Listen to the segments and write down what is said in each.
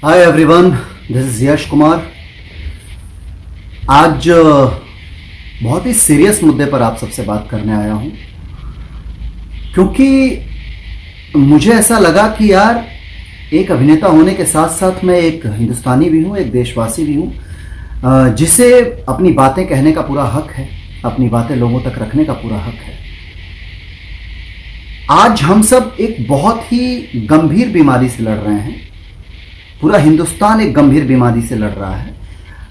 Hi everyone, this is Yash Kumar. आज बहुत ही serious मुद्दे पर आप सबसे बात करने आया हूं, क्योंकि मुझे ऐसा लगा कि यार एक अभिनेता होने के साथ साथ मैं एक हिंदुस्तानी भी हूं, एक देशवासी भी हूं, जिसे अपनी बातें कहने का पूरा हक है, अपनी बातें लोगों तक रखने का पूरा हक है। आज हम सब एक बहुत ही गंभीर बीमारी से लड़ रहे हैं। पूरा हिंदुस्तान एक गंभीर बीमारी से लड़ रहा है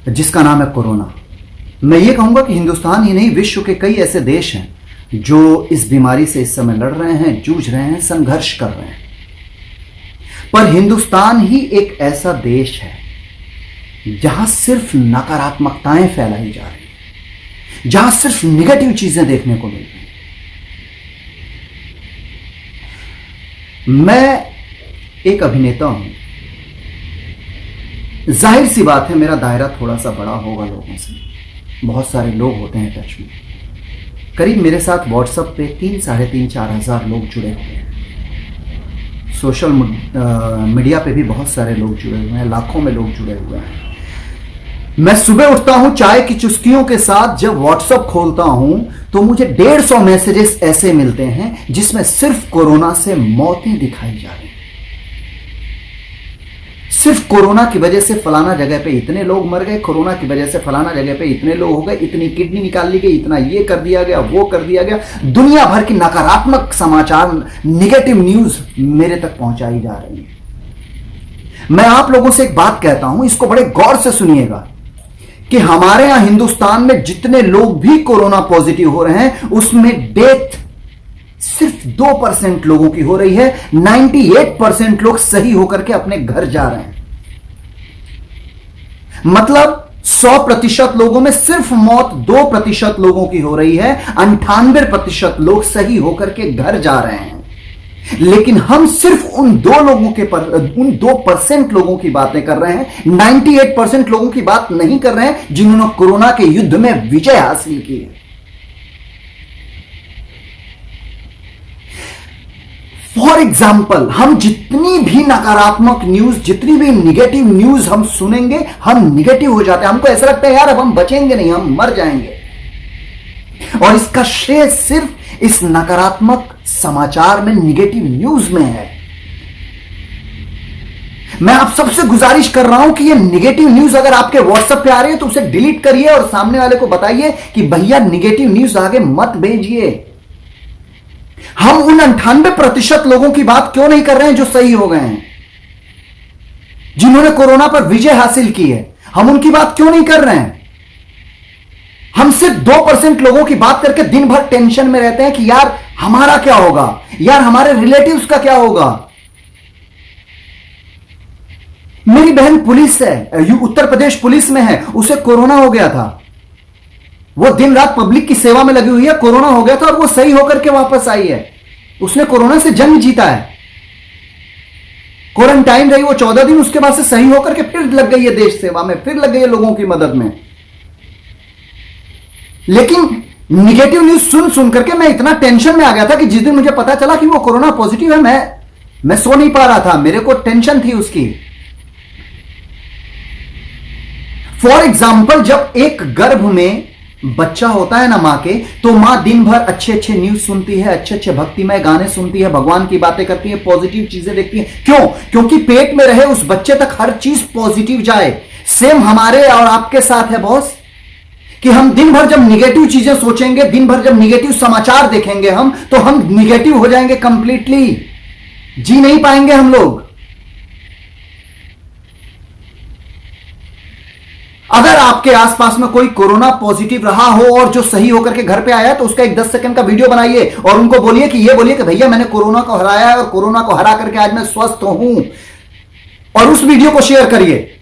जिसका नाम है कोरोना। मैं ये कहूंगा कि हिंदुस्तान ही नहीं, विश्व के कई ऐसे देश हैं जो इस बीमारी से इस समय लड़ रहे हैं, जूझ रहे हैं, संघर्ष कर रहे हैं। पर हिंदुस्तान ही एक ऐसा देश है जहां सिर्फ नकारात्मकताएं फैलाई जा रही हैं, जहां सिर्फ निगेटिव चीजें देखने को मिल रही हैं। मैं एक अभिनेता हूं, जाहिर सी बात है मेरा दायरा थोड़ा सा बड़ा होगा लोगों से, बहुत सारे लोग होते हैं टच में। करीब मेरे साथ व्हाट्सएप पे 3,500-4,000 लोग जुड़े हुए हैं। सोशल मीडिया पे भी बहुत सारे लोग जुड़े हुए हैं, लाखों में लोग जुड़े हुए हैं। मैं सुबह उठता हूं चाय की चुस्कियों के साथ, जब व्हाट्सएप खोलता हूं तो मुझे 150 मैसेजेस ऐसे मिलते हैं जिसमें सिर्फ कोरोना से मौतें दिखाई जा रही हैं। सिर्फ कोरोना की वजह से फलाना जगह पे इतने लोग मर गए, कोरोना की वजह से फलाना जगह पे इतने लोग हो गए, इतनी किडनी निकाल ली गई, इतना ये कर दिया गया, वो कर दिया गया। दुनिया भर की नकारात्मक समाचार, निगेटिव न्यूज मेरे तक पहुंचाई जा रही है। मैं आप लोगों से एक बात कहता हूं, इसको बड़े गौर से सुनिएगा कि हमारे यहां हिंदुस्तान में जितने लोग भी कोरोना पॉजिटिव हो रहे हैं उसमें डेथ सिर्फ 2% लोगों की हो रही है। 98% लोग सही होकर के अपने घर जा रहे हैं। मतलब 100% लोगों में सिर्फ मौत 2% लोगों की हो रही है। 98% लोग सही होकर के घर जा रहे हैं। लेकिन हम सिर्फ उन 2% लोगों की बातें कर रहे हैं, 98% लोगों की बात नहीं कर रहे हैं जिन्होंने कोरोना के युद्ध में विजय हासिल की है। फॉर एग्जाम्पल, हम जितनी भी नकारात्मक न्यूज, जितनी भी निगेटिव न्यूज हम सुनेंगे, हम निगेटिव हो जाते हैं। हमको ऐसा लगता है यार अब हम बचेंगे नहीं, हम मर जाएंगे। और इसका श्रेय सिर्फ इस नकारात्मक समाचार में, निगेटिव न्यूज में है। मैं आप सबसे गुजारिश कर रहा हूं कि ये निगेटिव न्यूज अगर आपके व्हाट्सएप पे आ रही है तो उसे डिलीट करिए और सामने वाले को बताइए कि भैया निगेटिव न्यूज आगे मत भेजिए। हम उन 98% लोगों की बात क्यों नहीं कर रहे हैं जो सही हो गए हैं, जिन्होंने कोरोना पर विजय हासिल की है? हम उनकी बात क्यों नहीं कर रहे हैं? हम सिर्फ 2% लोगों की बात करके दिन भर टेंशन में रहते हैं कि यार हमारा क्या होगा, यार हमारे रिलेटिव्स का क्या होगा। मेरी बहन पुलिस है, उत्तर प्रदेश पुलिस में है, उसे कोरोना हो गया था। वो दिन रात पब्लिक की सेवा में लगी हुई है, कोरोना हो गया था और वो सही होकर के वापस आई है। उसने कोरोना से जंग जीता है। क्वारंटाइन रही वो 14 दिन, उसके बाद से सही होकर के फिर लग गई है देश सेवा में, फिर लग गई है लोगों की मदद में। लेकिन निगेटिव न्यूज सुन सुन करके मैं इतना टेंशन में आ गया था कि जिस दिन मुझे पता चला कि वो कोरोना पॉजिटिव है, मैं सो नहीं पा रहा था, मेरे को टेंशन थी उसकी। फॉर एग्जाम्पल, जब एक गर्भ में बच्चा होता है ना मां के, तो मां दिन भर अच्छे अच्छे न्यूज सुनती है, अच्छे अच्छे भक्तिमय गाने सुनती है, भगवान की बातें करती है, पॉजिटिव चीजें देखती है। क्यों? क्योंकि पेट में रहे उस बच्चे तक हर चीज पॉजिटिव जाए। सेम हमारे और आपके साथ है बॉस, कि हम दिन भर जब निगेटिव चीजें सोचेंगे, दिन भर जब निगेटिव समाचार देखेंगे हम, तो हम निगेटिव हो जाएंगे कंप्लीटली, जी नहीं पाएंगे हम लोग। अगर आपके आसपास में कोई कोरोना पॉजिटिव रहा हो और जो सही होकर के घर पे आया है, तो उसका एक 10 सेकंड का वीडियो बनाइए और उनको बोलिए कि भैया मैंने कोरोना को हराया है और कोरोना को हरा करके आज मैं स्वस्थ हूं, और उस वीडियो को शेयर करिए।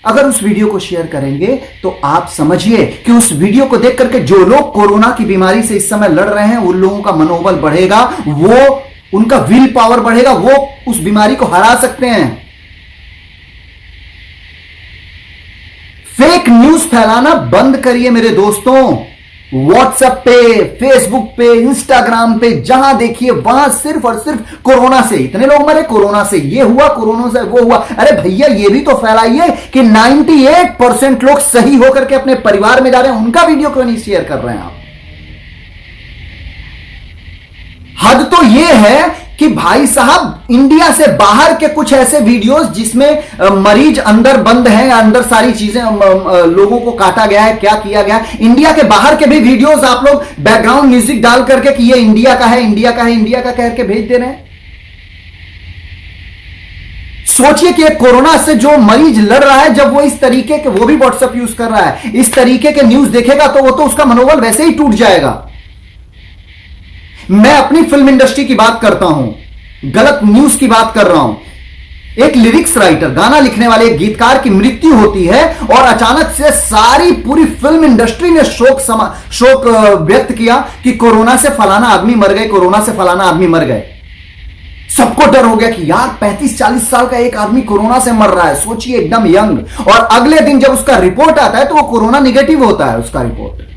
अगर उस वीडियो को शेयर करेंगे तो आप समझिए कि उस वीडियो को देख करके जो लोग कोरोना की बीमारी से इस समय लड़ रहे हैं उन लोगों का मनोबल बढ़ेगा, वो उनका विल पावर बढ़ेगा, वो उस बीमारी को हरा सकते हैं। फेक न्यूज फैलाना बंद करिए मेरे दोस्तों। व्हाट्सएप पे, फेसबुक पे, इंस्टाग्राम पे, जहां देखिए वहां सिर्फ और सिर्फ कोरोना से इतने लोग मरे, कोरोना से ये हुआ, कोरोना से वो हुआ। अरे भैया ये भी तो फैलाइए कि 98% लोग सही होकर के अपने परिवार में जा रहे हैं, उनका वीडियो क्यों नहीं शेयर कर रहे हैं आप? हद तो यह है कि भाई साहब इंडिया से बाहर के कुछ ऐसे वीडियोस जिसमें मरीज अंदर बंद हैं, अंदर सारी चीजें लोगों को काटा गया है, क्या किया गया है, इंडिया के बाहर के भी वीडियोस आप लोग बैकग्राउंड म्यूजिक डाल करके कि ये इंडिया का है, इंडिया का है, इंडिया का कह के भेज दे रहे हैं। सोचिए कि कोरोना से जो मरीज लड़ रहा है, जब वो इस तरीके के, वो भी व्हाट्सएप यूज कर रहा है, इस तरीके के न्यूज देखेगा तो वो तो उसका मनोबल वैसे ही टूट जाएगा। मैं अपनी फिल्म इंडस्ट्री की बात करता हूं, गलत न्यूज की बात कर रहा हूं। एक लिरिक्स राइटर, गाना लिखने वाले एक गीतकार की मृत्यु होती है और अचानक से सारी पूरी फिल्म इंडस्ट्री ने शोक व्यक्त किया कि कोरोना से फलाना आदमी मर गए, कोरोना से फलाना आदमी मर गए। सबको डर हो गया कि यार 35-40 साल का एक आदमी कोरोना से मर रहा है, सोचिए एकदम यंग। और अगले दिन जब उसका रिपोर्ट आता है तो वो कोरोना निगेटिव होता है उसका रिपोर्ट।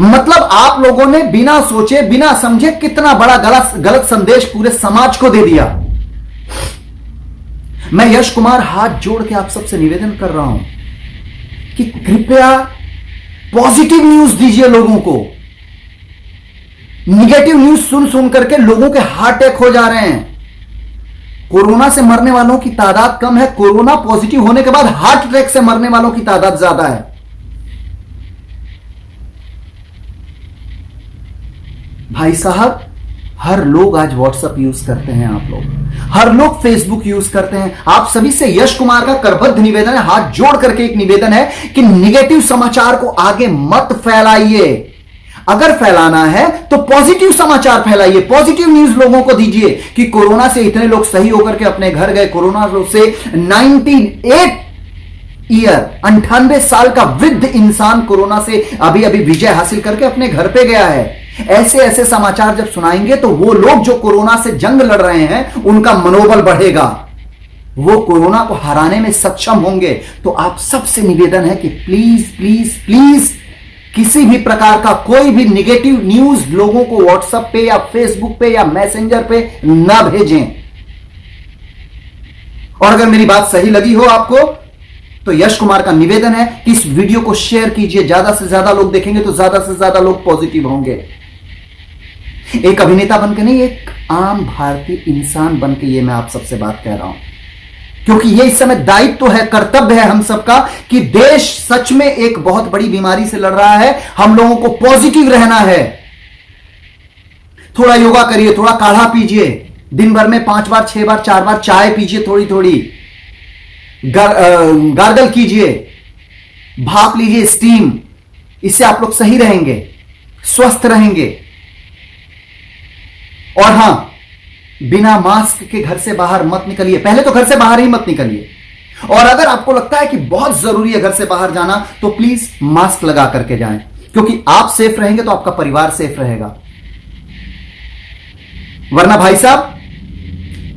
मतलब आप लोगों ने बिना सोचे बिना समझे कितना बड़ा गलत संदेश पूरे समाज को दे दिया। मैं यश कुमार हाथ जोड़ के आप सबसे निवेदन कर रहा हूं कि कृपया पॉजिटिव न्यूज दीजिए लोगों को। निगेटिव न्यूज सुन सुन करके लोगों के हार्ट अटैक हो जा रहे हैं। कोरोना से मरने वालों की तादाद कम है, कोरोना पॉजिटिव होने के बाद हार्ट अटैक से मरने वालों की तादाद ज्यादा है। भाई साहब, हर लोग आज व्हाट्सएप यूज करते हैं, आप लोग हर लोग फेसबुक यूज करते हैं। आप सभी से यश कुमार का करबद्ध निवेदन है, हाथ जोड़ करके एक निवेदन है कि निगेटिव समाचार को आगे मत फैलाइए। अगर फैलाना है तो पॉजिटिव समाचार फैलाइए, पॉजिटिव न्यूज लोगों को दीजिए कि कोरोना से इतने लोग सही होकर के अपने घर गए, कोरोना से 98 साल का वृद्ध इंसान कोरोना से अभी अभी विजय हासिल करके अपने घर पे गया है। ऐसे ऐसे समाचार जब सुनाएंगे तो वो लोग जो कोरोना से जंग लड़ रहे हैं उनका मनोबल बढ़ेगा, वो कोरोना को हराने में सक्षम होंगे। तो आप सबसे निवेदन है कि प्लीज प्लीज प्लीज किसी भी प्रकार का कोई भी निगेटिव न्यूज लोगों को व्हाट्सएप पे या फेसबुक पे या मैसेंजर पे ना भेजें। और अगर मेरी बात सही लगी हो आपको तो यश कुमार का निवेदन है कि इस वीडियो को शेयर कीजिए, ज्यादा से ज्यादा लोग देखेंगे तो ज्यादा से ज्यादा लोग पॉजिटिव होंगे। एक अभिनेता बनके नहीं, एक आम भारतीय इंसान बनके ये मैं आप सबसे बात कह रहा हूं, क्योंकि ये इस समय दायित्व है, कर्तव्य है हम सबका कि देश सच में एक बहुत बड़ी बीमारी से लड़ रहा है। हम लोगों को पॉजिटिव रहना है। थोड़ा योगा करिए, थोड़ा काढ़ा पीजिए, दिन भर में 5 बार 6 बार 4 बार चाय पीजिए, थोड़ी थोड़ी गार्गल कीजिए, भाप लीजिए, स्टीम। इससे आप लोग सही रहेंगे, स्वस्थ रहेंगे। और हां, बिना मास्क के घर से बाहर मत निकलिए। पहले तो घर से बाहर ही मत निकलिए, और अगर आपको लगता है कि बहुत जरूरी है घर से बाहर जाना तो प्लीज मास्क लगा करके जाएं, क्योंकि आप सेफ रहेंगे तो आपका परिवार सेफ रहेगा। वरना भाई साहब,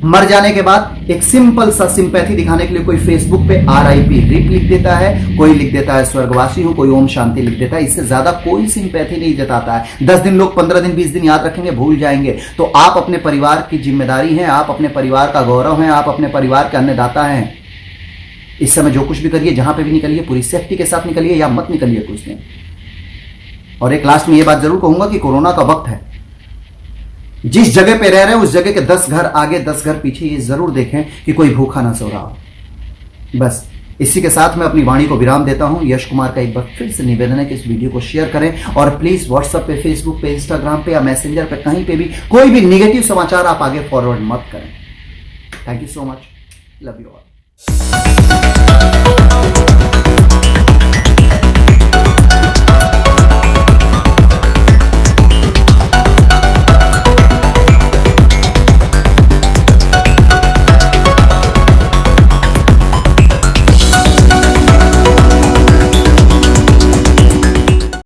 मर जाने के बाद एक सिंपल सा सिंपैथी दिखाने के लिए कोई फेसबुक पे RIP रिप लिख देता है, कोई लिख देता है स्वर्गवासी हूं, कोई ओम शांति लिख देता है। इससे ज्यादा कोई सिंपैथी नहीं जताता है। 10 दिन लोग 15 दिन 20 दिन याद रखेंगे, भूल जाएंगे। तो आप अपने परिवार की जिम्मेदारी हैं, आप अपने परिवार का गौरव हैं, आप अपने परिवार के अन्नदाता हैं। इस समय जो कुछ भी करिए, जहां पे भी निकलिए, पूरी सेफ्टी के साथ निकलिए या मत निकलिए कुछ दिन। और एक लास्ट में यह बात जरूर कहूंगा कि कोरोना का वक्त है, जिस जगह पे रह रहे हैं उस जगह के 10 घर आगे 10 घर पीछे ये जरूर देखें कि कोई भूखा ना सो रहा हो। बस इसी के साथ मैं अपनी वाणी को विराम देता हूं। यश कुमार का एक बार फिर से निवेदन है कि इस वीडियो को शेयर करें, और प्लीज व्हाट्सएप पे, फेसबुक पे, इंस्टाग्राम पे या मैसेंजर पे कहीं पे भी कोई भी निगेटिव समाचार आप आगे फॉरवर्ड मत करें। Thank you so much, love you all.